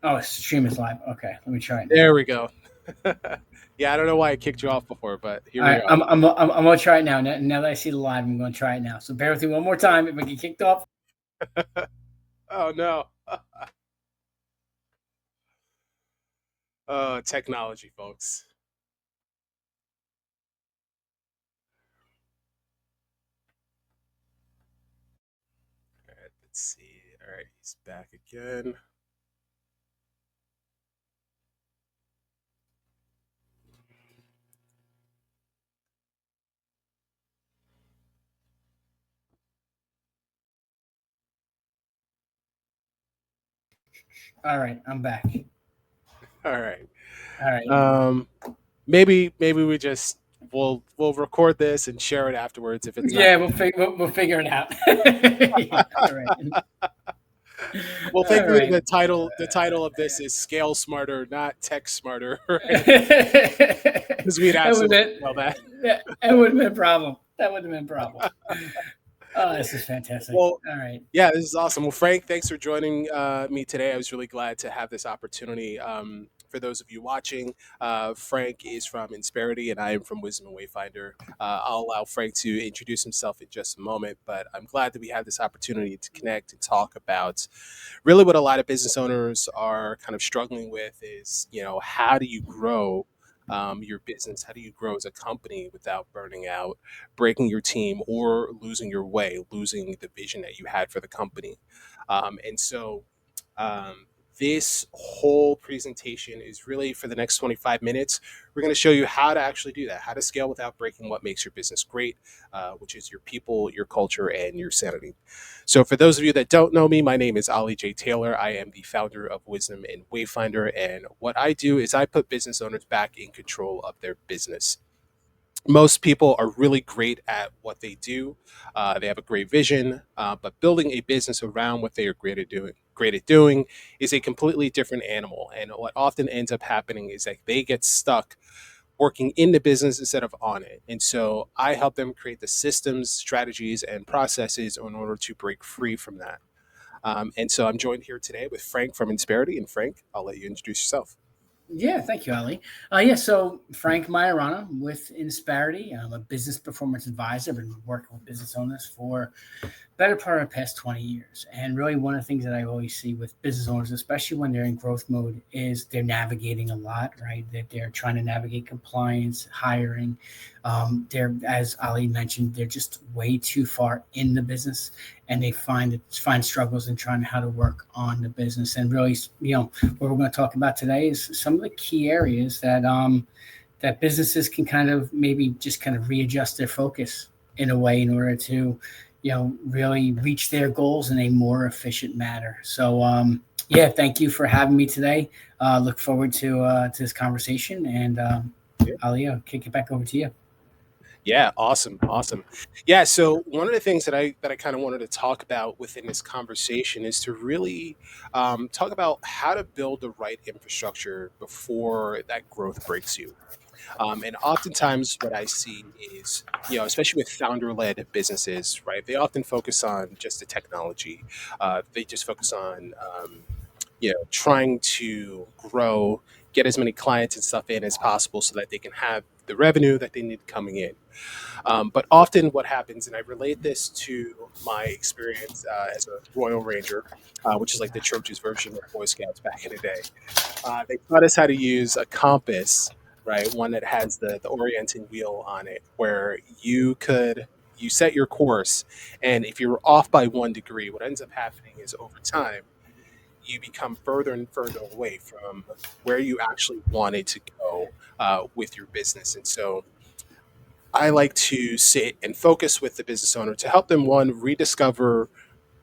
Oh, stream is live. Okay, let me try it now. There we go. Yeah, I don't know why I kicked you off before, but here All we right, are. I'm gonna try it now. Now that I see the live, I'm gonna try it now. So bear with me one more time. If I get kicked off, Oh no. Oh, technology, folks. All right, let's see. All right, he's back again. all right, I'm back. All right. All right, Um, maybe we'll record this and share it afterwards if it's not. yeah, we'll figure it out. Yeah, all right, Well, all thankfully right. the title of this is Scale Smarter, not Tech Smarter, right? That Because we'd would absolutely have know that. that would have been a problem. That would have been a problem. Oh, this is fantastic. Well, All right. yeah, this is awesome. Well, Frank, thanks for joining me today. I was really glad to have this opportunity. For those of you watching, Frank is from Insperity and I am from Wisdom and Wayfinder. I'll allow Frank to introduce himself in just a moment, but I'm glad that we had this opportunity to connect and talk about really what a lot of business owners are kind of struggling with is, how do you grow your business? How do you grow as a company without burning out, breaking your team, or losing your way, losing the vision that you had for the company? And so um, this whole presentation is really for the next 25 minutes. We're going to show you how to actually do that, how to scale without breaking what makes your business great, which is your people, your culture, and your sanity. So, for those of you that don't know me, my name is Ali J. Taylor. I am the founder of Wisdom and Wayfinder. And what I do is I put business owners back in control of their business. Most people are really great at what they do. They have a great vision, but building a business around what they are great at doing is a completely different animal. And what often ends up happening is that they get stuck working in the business instead of on it. And so I help them create the systems, strategies, and processes in order to break free from that. And so I'm joined here today with Frank from Insperity. And Frank, I'll let you introduce yourself. Yeah, thank you, Ali. Yeah, so Frank Majorana with Insperity. I'm a business performance advisor. I've been working with business owners for better part of the past 20 years. And really, one of the things that I always see with business owners, especially when they're in growth mode, is they're navigating a lot, right? That they're trying to navigate compliance, hiring. They're, as Ali mentioned, they're just way too far in the business, and they find struggles in trying how to work on the business. And really, what we're going to talk about today is some of the key areas that businesses can kind of maybe just kind of readjust their focus in a way in order to really reach their goals in a more efficient manner. So yeah, thank you for having me today. Look forward to this conversation, and Ali, I'll kick it back over to you. Yeah, awesome, awesome. Yeah, so one of the things that I kind of wanted to talk about within this conversation is to really talk about how to build the right infrastructure before that growth breaks you. And oftentimes, what I see is, especially with founder-led businesses, right? They often focus on just the technology. They just focus on, trying to grow, get as many clients and stuff in as possible, so that they can have the revenue that they need coming in. But often, what happens, and I relate this to my experience as a Royal Ranger, which is like the church's version of Boy Scouts back in the day. They taught us how to use a compass, right? One that has the orienting wheel on it, where you set your course, and if you're off by 1 degree, what ends up happening is over time you become further and further away from where you actually wanted to go with your business. And so I like to sit and focus with the business owner to help them, one, rediscover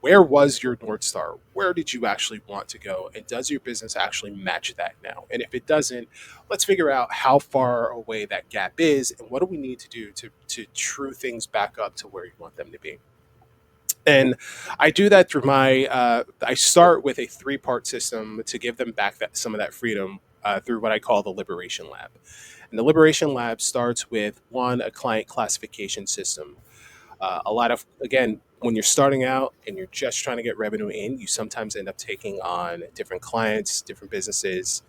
where was your North Star? Where did you actually want to go? And does your business actually match that now? And if it doesn't, let's figure out how far away that gap is and what do we need to do to true things back up to where you want them to be. And I do that through I start with a three-part system to give them back some of that freedom through what I call the Liberation Lab. And the Liberation Lab starts with one, a client classification system. A lot of, again, when you're starting out and you're just trying to get revenue in, you sometimes end up taking on different clients, different businesses,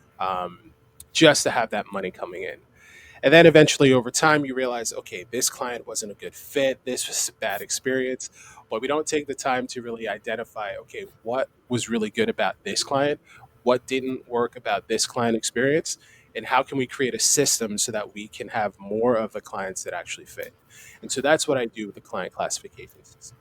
just to have that money coming in. And then eventually over time, you realize, okay, this client wasn't a good fit. This was a bad experience. But we don't take the time to really identify, okay, what was really good about this client? What didn't work about this client experience? And how can we create a system so that we can have more of the clients that actually fit? And so that's what I do with the client classification system.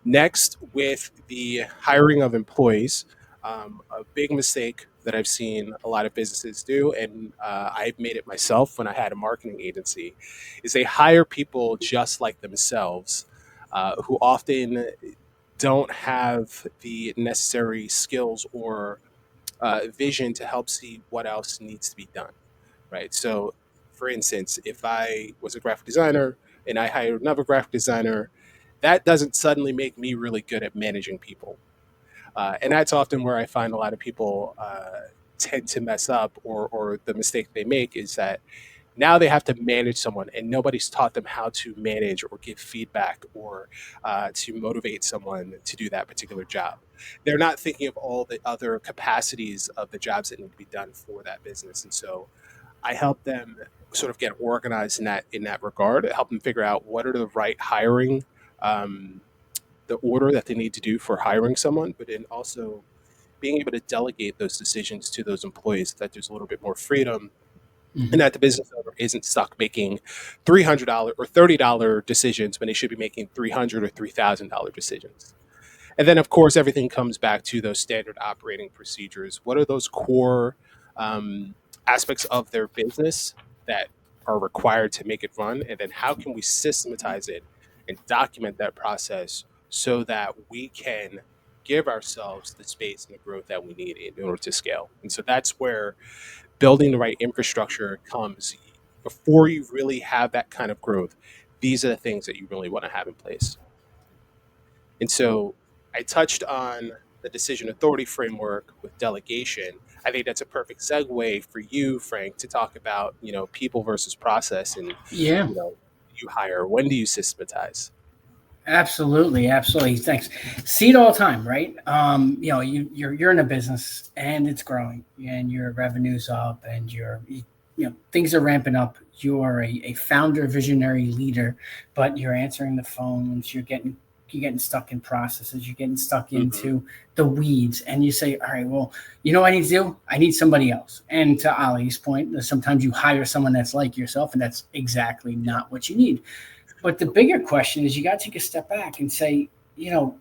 Next, with the hiring of employees, a big mistake that I've seen a lot of businesses do, and I've made it myself when I had a marketing agency, is they hire people just like themselves, who often don't have the necessary skills or vision to help see what else needs to be done, right? So, for instance, if I was a graphic designer and I hired another graphic designer, that doesn't suddenly make me really good at managing people. And that's often where I find a lot of people tend to mess up, or the mistake they make is that now they have to manage someone and nobody's taught them how to manage or give feedback or to motivate someone to do that particular job. They're not thinking of all the other capacities of the jobs that need to be done for that business. And so I help them sort of get organized in that regard, help them figure out what are the right hiring, um, the order that they need to do for hiring someone, but then also being able to delegate those decisions to those employees so that there's a little bit more freedom and Mhm. that the business owner isn't stuck making $300 or $30 decisions when they should be making $300 or $3,000 decisions. And then, of course, everything comes back to those standard operating procedures. What are those core um, aspects of their business that are required to make it run? And then, how can we systematize it and document that process so that we can give ourselves the space and the growth that we need in order to scale? And so that's where building the right infrastructure comes before you really have that kind of growth. These are the things that you really want to have in place. And so I touched on the decision authority framework with delegation. I think that's a perfect segue for you, Frank, to talk about, people versus process and, Yeah. you know, you hire. When do you systematize? Absolutely, absolutely. Thanks. See it all the time, right? You're in a business and it's growing, and your revenue's up, and things are ramping up. You are a founder, visionary leader, but you're answering the phones. You're getting stuck in processes. You're getting stuck Hmm. into the weeds, and you say, "All right, well, you know what I need to do? I need somebody else." And to Ali's point, sometimes you hire someone that's like yourself, and that's exactly Yeah. not what you need. But the bigger question is you got to take a step back and say, you know,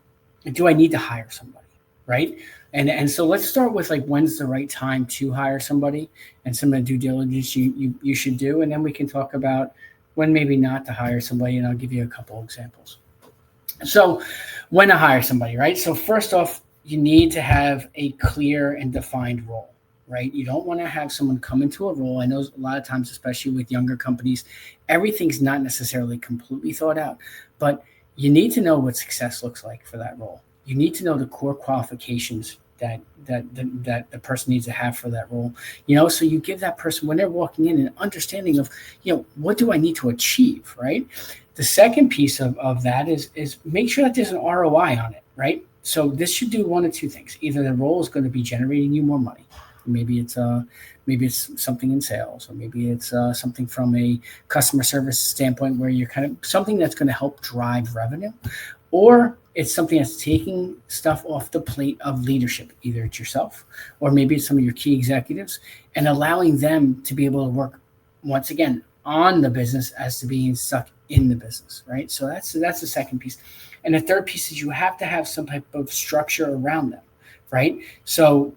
do I need to hire somebody? Right. And so let's start with like when's the right time to hire somebody and some of the due diligence you should do. And then we can talk about when maybe not to hire somebody. And I'll give you a couple examples. So, when to hire somebody, right? So, first off, you need to have a clear and defined role, right? You don't want to have someone come into a role. I know a lot of times, especially with younger companies, everything's not necessarily completely thought out, but you need to know what success looks like for that role. You need to know the core qualifications that the person needs to have for that role. So you give that person when they're walking in an understanding of, what do I need to achieve, right? The second piece of that is make sure that there's an ROI on it, right? So this should do one of two things. Either the role is going to be generating you more money. Maybe it's something in sales, or maybe it's something from a customer service standpoint where you're kind of something that's going to help drive revenue, or it's something that's taking stuff off the plate of leadership. Either it's yourself, or maybe it's some of your key executives, and allowing them to be able to work once again on the business as to being stuck in the business, right? So that's the second piece. And the third piece is you have to have some type of structure around them, right? So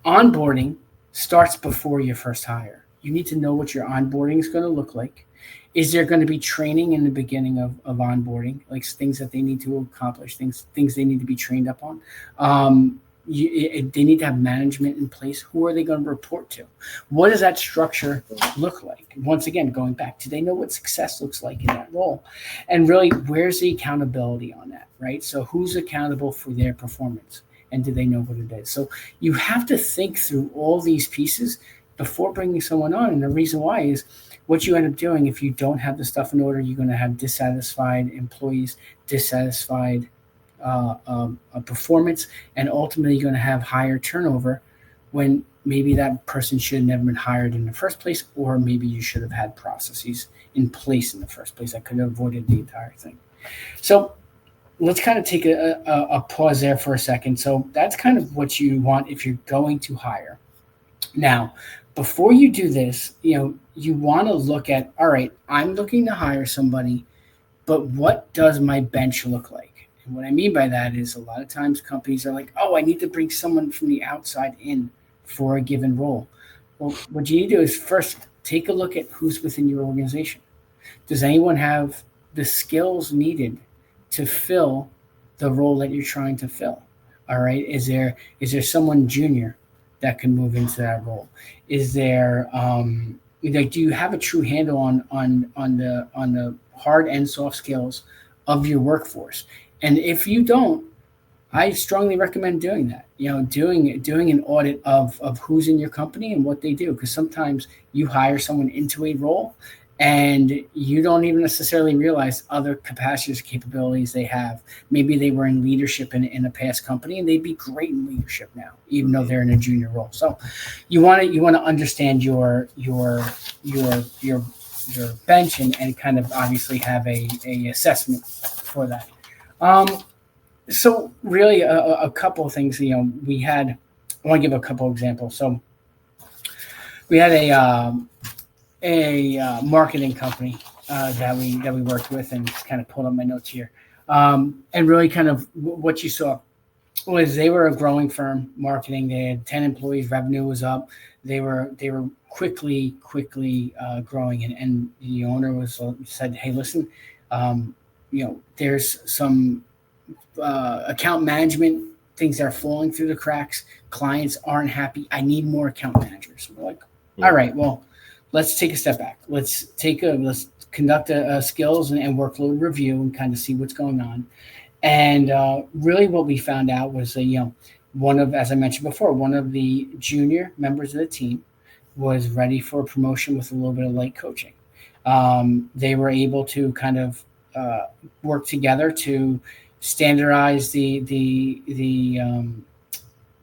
onboarding starts before your first hire. You need to know what your onboarding is going to look like. Is there going to be training in the beginning of onboarding, like things that they need to accomplish, things they need to be trained up on? They need to have management in place. Who are they going to report to? What does that structure look like? Once again, going back, do they know what success looks like in that role? And really, where's the accountability on that, right? So who's accountable for their performance? And do they know what it is? So you have to think through all these pieces before bringing someone on. And the reason why is what you end up doing if you don't have the stuff in order, you're going to have dissatisfied employees, dissatisfied performance, and ultimately you're going to have higher turnover when maybe that person should have never been hired in the first place, or maybe you should have had processes in place in the first place that could have avoided the entire thing. So let's kind of take a pause there for a second. So that's kind of what you want if you're going to hire. Now, before you do this, you want to look at, all right, I'm looking to hire somebody, but what does my bench look like? And what I mean by that is a lot of times companies are like, oh, I need to bring someone from the outside in for a given role. Well, what you need to do is first take a look at who's within your organization. Does anyone have the skills needed to fill the role that you're trying to fill? All right. Is there someone junior that can move into that role? Is there like do you have a true handle on the hard and soft skills of your workforce? And if you don't, I strongly recommend doing that. Doing an audit of who's in your company and what they do, because sometimes you hire someone into a role and you don't even necessarily realize other capacities, capabilities they have. Maybe they were in leadership in a past company and they'd be great in leadership now, even though they're in a junior role. So you want to understand your bench and kind of obviously have a assessment for that. Um, so really a couple of things, we had, I want to give a couple of examples. So we had a marketing company that we worked with, and just kind of pulled up my notes here. And really kind of what you saw was they were a growing firm, marketing. They had 10 employees, revenue was up. They were quickly growing, and the owner said, hey, listen, there's some account management things that are falling through the cracks. Clients aren't happy. I need more account managers. We're like, all right, well, let's take a step back. Let's conduct a skills and workload review and kind of see what's going on. And really, what we found out was as I mentioned before, one of the junior members of the team was ready for a promotion with a little bit of light coaching. They were able to kind of work together to standardize the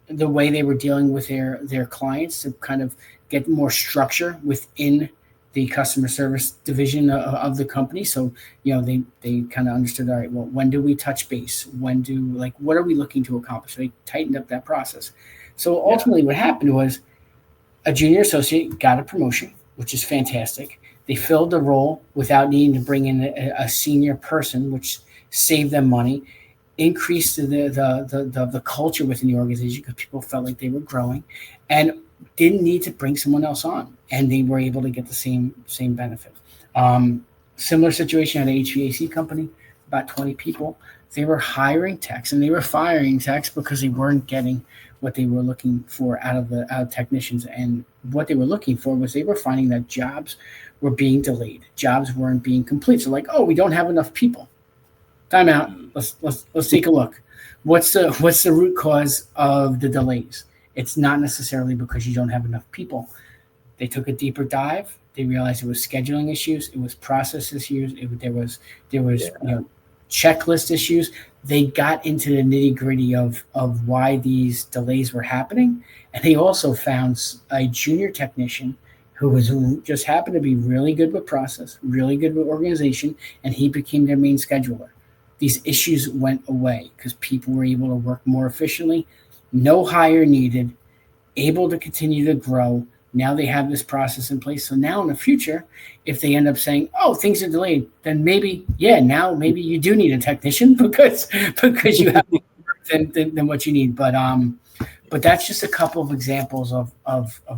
way they were dealing with their clients, to kind of get more structure within the customer service division of the company. So they kind of understood, all right, well, when do we touch base? What are we looking to accomplish? So they tightened up that process. So ultimately, what happened was a junior associate got a promotion, which is fantastic. They filled the role without needing to bring in a senior person, which saved them money, increased the culture within the organization because people felt like they were growing, and didn't need to bring someone else on, and they were able to get the same benefit. Similar situation at an HVAC company, about 20 people. They were hiring techs and they were firing techs because they weren't getting what they were looking for out of technicians. And what they were looking for was they were finding that jobs were being delayed, jobs weren't being complete. So like, oh, we don't have enough people. Time out. Let's take a look. What's the root cause of the delays? It's not necessarily because you don't have enough people. They took a deeper dive. They realized it was scheduling issues. It was process issues. There was checklist issues. They got into the nitty gritty of why these delays were happening, and they also found a junior technician who was just happened to be really good with process, really good with organization, and he became their main scheduler. These issues went away because people were able to work more efficiently, no hire needed, able to continue to grow. Now they have this process in place. So now in the future, if they end up saying, oh, things are delayed, then maybe you do need a technician because you have more than what you need. But that's just a couple of examples of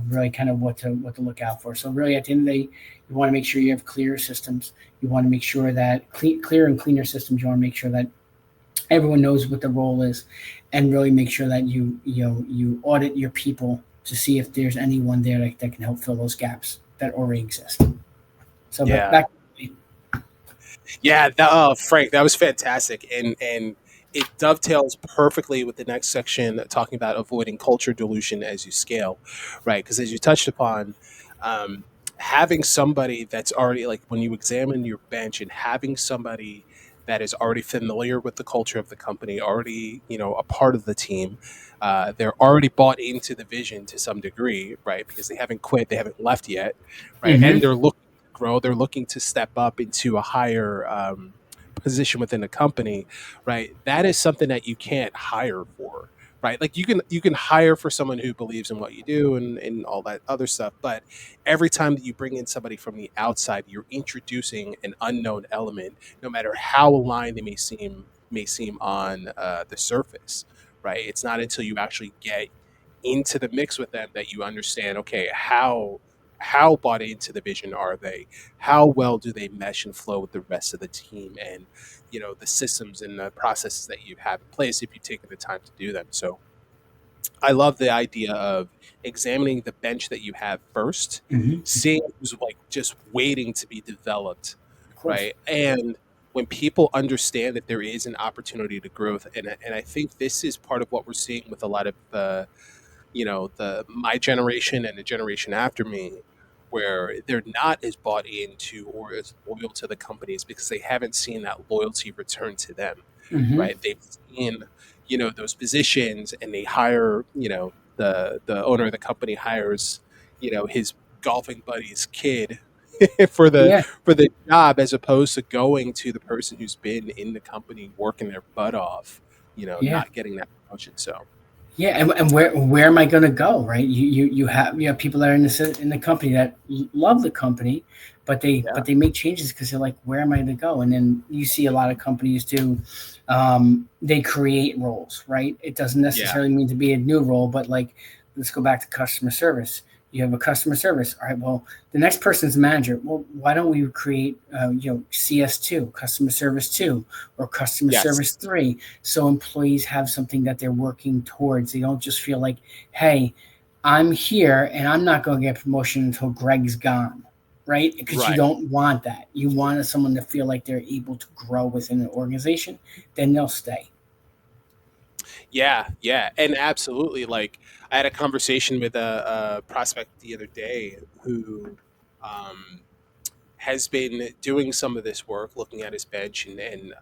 really kind of what to look out for. So really at the end of the day, you want to make sure you have clear systems. You want to make sure that clear and cleaner systems. You want to make sure that everyone knows what the role is, and really make sure that you audit your people to see if there's anyone there that can help fill those gaps that already exist. So Yeah. back. Yeah, Frank, that was fantastic, and it dovetails perfectly with the next section talking about avoiding culture dilution as you scale, right? Because as you touched upon, um, having somebody that's already, like, when you examine your bench and having somebody that is already familiar with the culture of the company, already, a part of the team, they're already bought into the vision to some degree, right? Because they haven't quit, they haven't left yet, right? And Mm-hmm. they're looking to grow, they're looking to step up into a higher position within the company, right? That is something that you can't hire for, right? Like, you can hire for someone who believes in what you do and all that other stuff, but every time that you bring in somebody from the outside, you're introducing an unknown element, no matter how aligned they may seem on the surface, right? It's not until you actually get into the mix with them that you understand, okay, how bought into the vision are they? How well do they mesh and flow with the rest of the team and the systems and the processes that you have in place if you've taken the time to do them. So I love the idea of examining the bench that you have first, Mm-hmm. seeing who's like just waiting to be developed, Of course. right? And when people understand that there is an opportunity to growth, and I think this is part of what we're seeing with a lot of the my generation and the generation after me, where they're not as bought into or as loyal to the companies because they haven't seen that loyalty return to them, Mm-hmm. right? They've seen, those positions, and they hire, the owner of the company hires, his golfing buddy's kid for the Yeah. for the job, as opposed to going to the person who's been in the company working their butt off, Yeah. not getting that promotion. So Yeah, and where am I going to go? Right? You have people that are in the company that love the company, but they yeah, make changes because they're like, where am I going to go? And then you see a lot of companies do. They create roles, right? It doesn't yeah, necessarily mean to be a new role, but like, let's go back to customer service. You have a customer service. All right. Well, the next person's manager. Well, why don't we create, CS2, customer service two, or customer yes. service three, so employees have something that they're working towards. They don't just feel like, hey, I'm here and I'm not going to get promotion until Greg's gone, right? Because you Right. don't want that. You want someone to feel like they're able to grow within an organization, then they'll stay. Yeah, yeah, and absolutely. Like, I had a conversation with a prospect the other day who um, has been doing some of this work, looking at his bench and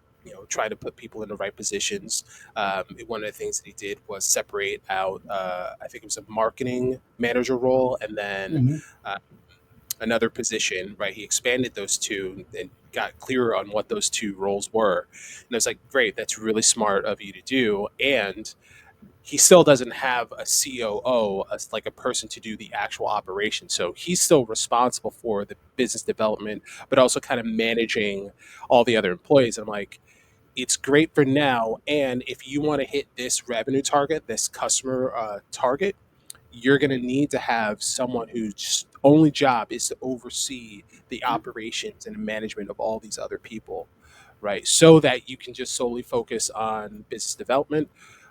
trying to put people in the right positions. One of the things that he did was separate out. I think it was a marketing manager role, and then Mm-hmm. uh, another position, right? He expanded those two and got clearer on what those two roles were. And I was like, great, that's really smart of you to do. And he still doesn't have a COO, like a person to do the actual operation. So he's still responsible for the business development, but also kind of managing all the other employees. I'm like, it's great for now. And if you want to hit this revenue target, this customer target, you're going to need to have someone whose only job is to oversee the operations and management of all these other people, right? So that you can just solely focus on business development,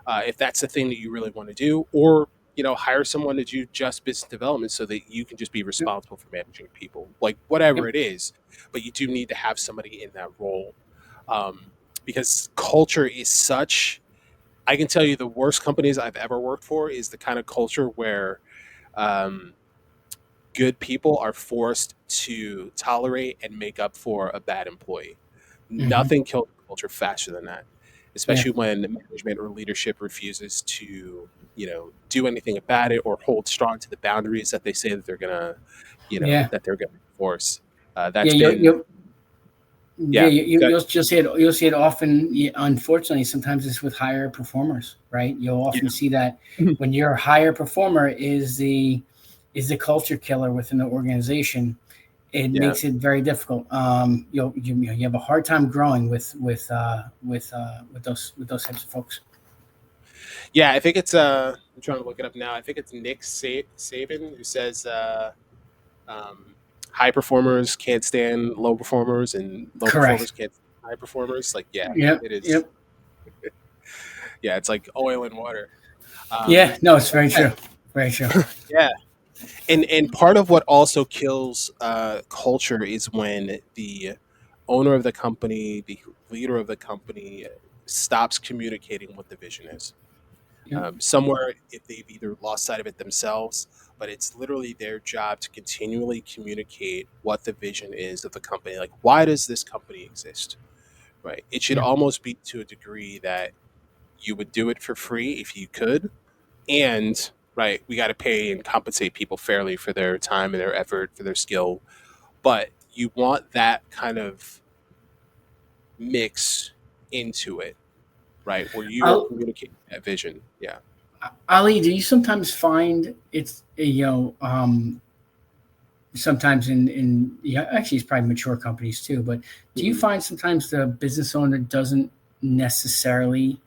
if that's the thing that you really want to do, or hire someone to do just business development so that you can just be Yep. responsible for managing people, like whatever Yep. it is. But you do need to have somebody in that role, because culture is such. I can tell you the worst companies I've ever worked for is the kind of culture where um, good people are forced to tolerate and make up for a bad employee. Mm-hmm. Nothing kills culture faster than that, Yeah. especially when management or leadership refuses to, do anything about it or hold strong to the boundaries that they say that they're gonna, Yeah. that they're gonna enforce. Yeah. That's You been, you Yeah, yeah, good, you'll see it. You'll see it often. Unfortunately, sometimes it's with higher performers, right? You'll yeah, often see that when your higher performer is the culture killer within the organization. It yeah, makes it very difficult. You have a hard time growing with those types of folks. yeah. I think it's. I'm trying to look it up now. I think it's Nick Saban who says. Um, High performers can't stand low performers, and low performers Correct. can't stand high performers. Like, yeah, Yep. it is. Yep. Yeah, it's like oil and water. Yeah. No, it's very Yeah, true. Very true. yeah. And part of what also kills culture is when the owner of the company, the leader of the company, stops communicating what the vision is. Yep. Somewhere if they've either lost sight of it themselves, but it's literally their job to continually communicate what the vision is of the company. Like, why does this company exist? Right? It should Yeah. almost be to a degree that you would do it for free if you could, and right, we got to pay and compensate people fairly for their time and their effort, for their skill, but you want that kind of mix into it, right? Where you are I'll, communicating that vision. Yeah. Ali, do you sometimes find it's sometimes in yeah, actually it's probably mature companies too, but do you Mhm. find sometimes the business owner doesn't necessarily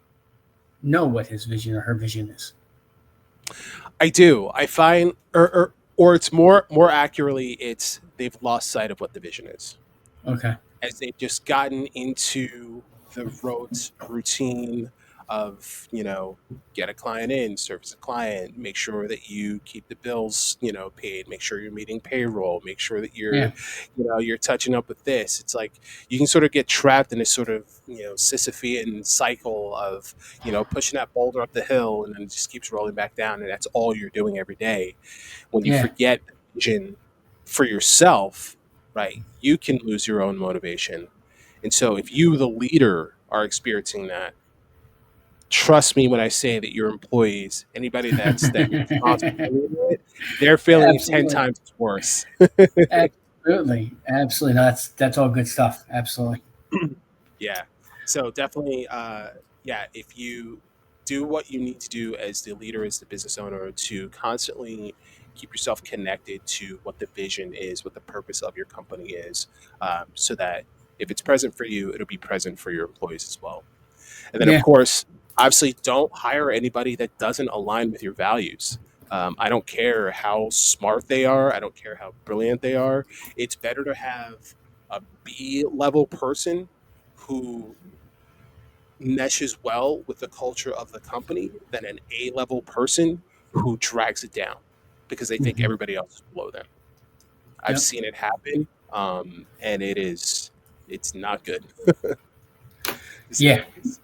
know what his vision or her vision is? I do. I find, or it's more accurately, it's they've lost sight of what the vision is, Okay. as they've just gotten into the rote routine of, get a client in, service a client, make sure that you keep the bills, paid, make sure you're meeting payroll, make sure that Yeah. you're touching up with this. It's like you can sort of get trapped in this sort of, Sisyphean cycle of, pushing that boulder up the hill and then it just keeps rolling back down. And that's all you're doing every day. When you Yeah. forget the vision for yourself, right, you can lose your own motivation. And so if you, the leader, are experiencing that, trust me when I say that your employees, anybody that you're responsible for, they're feeling it 10 Absolutely. times worse. Absolutely. Absolutely. No, that's all good stuff. Absolutely. Yeah. So definitely, yeah, if you do what you need to do as the leader, as the business owner, to constantly keep yourself connected to what the vision is, what the purpose of your company is, so that if it's present for you, it'll be present for your employees as well. And then, of Yeah. course, obviously, don't hire anybody that doesn't align with your values. I don't care how smart they are. I don't care how brilliant they are. It's better to have a B level person who meshes well with the culture of the company than an A level person who drags it down because they think Hmm. everybody else is below them. I've Yep. seen it happen, and it's not good, to say Yeah. the least.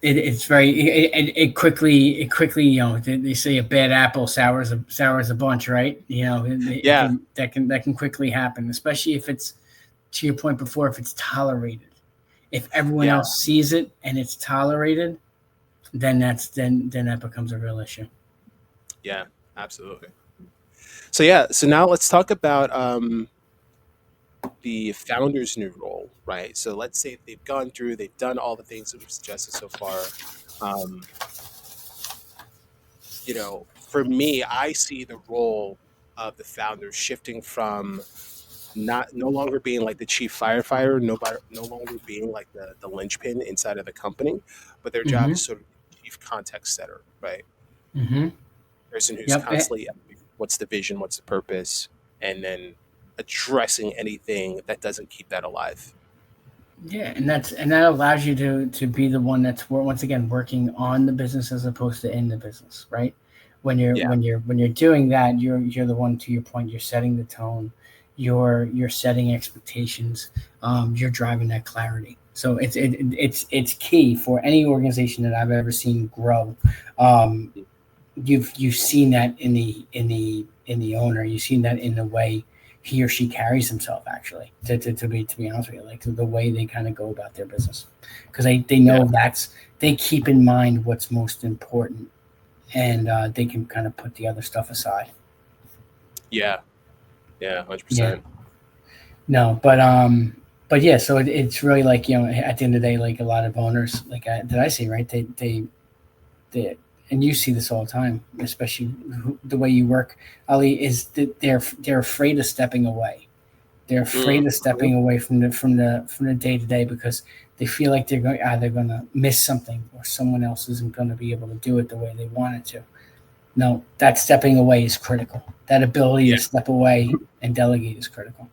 It's very it quickly they say a bad apple sours a bunch, right? It Yeah, can that can quickly happen, especially if it's, to your point before, if it's tolerated. If everyone yeah, else sees it and it's tolerated, then that becomes a real issue. yeah, absolutely. So yeah, so now let's talk about the founder's new role, right? So let's say they've gone through, they've done all the things that we've suggested so far. Um, for me, I see the role of the founder shifting from not no longer being like the chief firefighter, no longer being like the linchpin inside of the company, but their job Mm-hmm. is sort of chief context setter, right? Mm-hmm. Person who's Yep. constantly what's the vision, what's the purpose, and then addressing anything that doesn't keep that alive. Yeah, and that allows you to be the one that's once again working on the business as opposed to in the business, right? Yeah, When you're doing that, you're the one, to your point. You're setting the tone, you're setting expectations, you're driving that clarity. So it's key for any organization that I've ever seen grow. Um, you've seen that in the owner. You've seen that in the way he or she carries himself, actually, to be honest with you, like the way they kind of go about their business, because they yeah, know they keep in mind what's most important, and they can kind of put the other stuff aside. yeah, yeah, Yeah. 100%. No, but yeah, so it's really like, at the end of the day, like a lot of owners, like that I see, right, they and you see this all the time, especially the way you work, Ali, is that they're afraid of stepping away. They're Mm, afraid of stepping away from the day to day, because they feel like they're either going to miss something, or someone else isn't going to be able to do it the way they want it to. No, that stepping away is critical. That ability yeah, to step away and delegate is critical.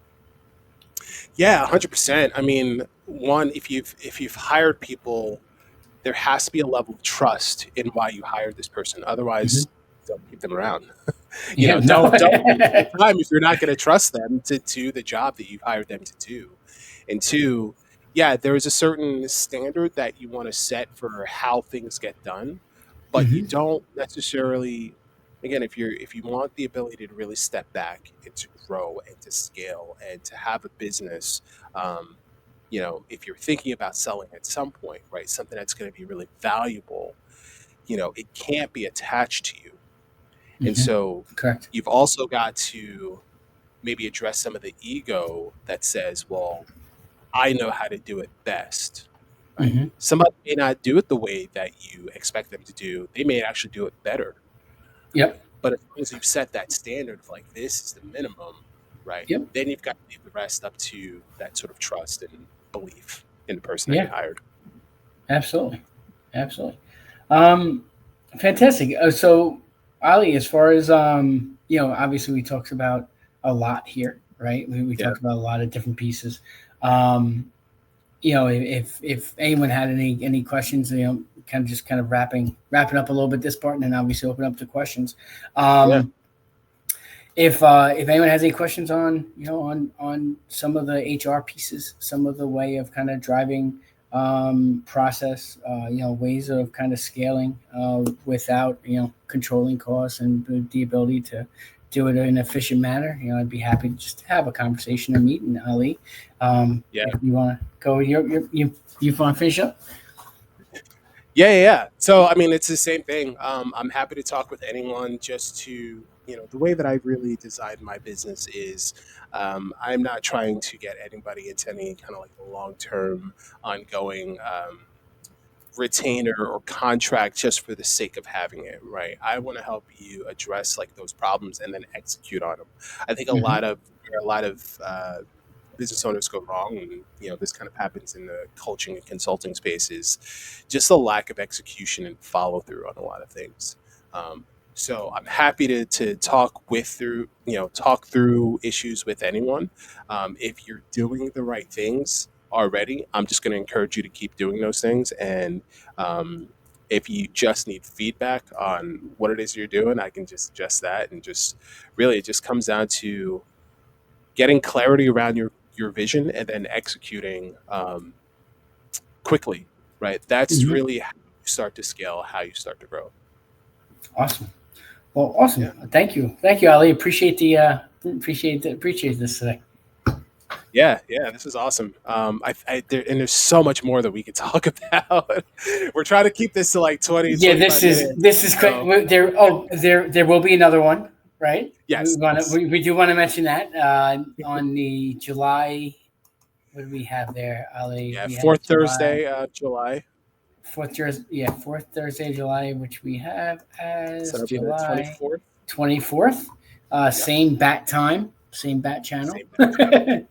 yeah, 100%. I mean, one, if you've hired people, there has to be a level of trust in why you hired this person. Hmm. Otherwise, don't keep them around. Yeah, no. Don't waste their time if you're not going to trust them to do the job that you've hired them to do. And two, yeah, there is a certain standard that you want to set for how things get done, but you Hmm. don't necessarily, again, if you want the ability to really step back and to grow and to scale and to have a business, um, if you're thinking about selling at some point, right, something that's going to be really valuable, it can't be attached to you. And Hmm. so Correct. you've also got to maybe address some of the ego that says, well, I know how to do it best, right? Hmm. Somebody may not do it the way that you expect them to do. They may actually do it better, right? Yep. But as long as you've set that standard of like, this is the minimum, right? Yep. Then you've got to leave the rest up to that sort of trust and belief in the person that you Yeah. hired. Absolutely. Absolutely. Um, Fantastic. So, Ali, as far as obviously we talked about a lot here, right? We Yeah. talked about a lot of different pieces. Um, if anyone had any questions, kind of wrapping up a little bit this part, and then obviously open up to questions. Yeah. Um, if anyone has any questions on on some of the HR pieces, some of the way of kind of driving process, ways of kind of scaling without controlling costs and the ability to do it in an efficient manner, I'd be happy to just have a conversation or meet. And Ali, Yeah. if you want to go, you want to finish up? Yeah. So, I mean, it's the same thing. I'm happy to talk with anyone just to, the way that I really designed my business is I'm not trying to get anybody into any kind of like long term, ongoing retainer or contract just for the sake of having it, right? I want to help you address like those problems and then execute on them. I think Hmm. a lot of business owners go wrong, and this kind of happens in the coaching and consulting spaces, just a lack of execution and follow through on a lot of things. um, so I'm happy to talk through issues with anyone. If you're doing the right things already, I'm just going to encourage you to keep doing those things. And um, if you just need feedback on what it is you're doing, I can just adjust that. And just really, it just comes down to getting clarity around your vision and then executing quickly, right? That's Hmm. really how you start to scale, how you start to grow. Awesome. Well, awesome. Yeah. Thank you, Ali. Appreciate this today. Yeah, this is awesome. And there's so much more that we could talk about. We're trying to keep this to like 20, Yeah, 25 minutes. this is So, there. Oh, there will be another one, right? yes, yes. We do want to mention that on the July. What do we have there, Ali? Yeah, We have fourth July Thursday, July. fourth Thursday of July, which we have So as that'll be the July 24th. 24th. Yep. Same bat time, same bat channel. Same bad channel.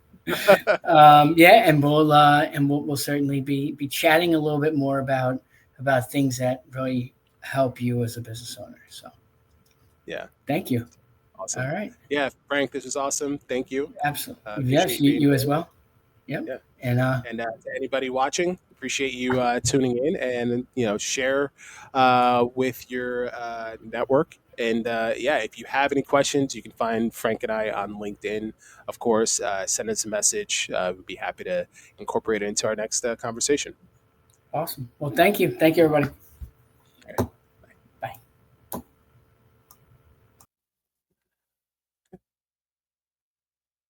Yeah, and we'll certainly be chatting a little bit more about things that really help you as a business owner. So Yeah, thank you. All awesome. right. Yeah, Frank, this is awesome. Thank you. Absolutely. Appreciate Yes, you being you as here. well. Yep. Yeah. And And to anybody watching, appreciate you tuning in, and share with your network. And yeah, if you have any questions, you can find Frank and I on LinkedIn. Of course, send us a message. We'd be happy to incorporate it into our next conversation. awesome. Well, thank you. Thank you, everybody.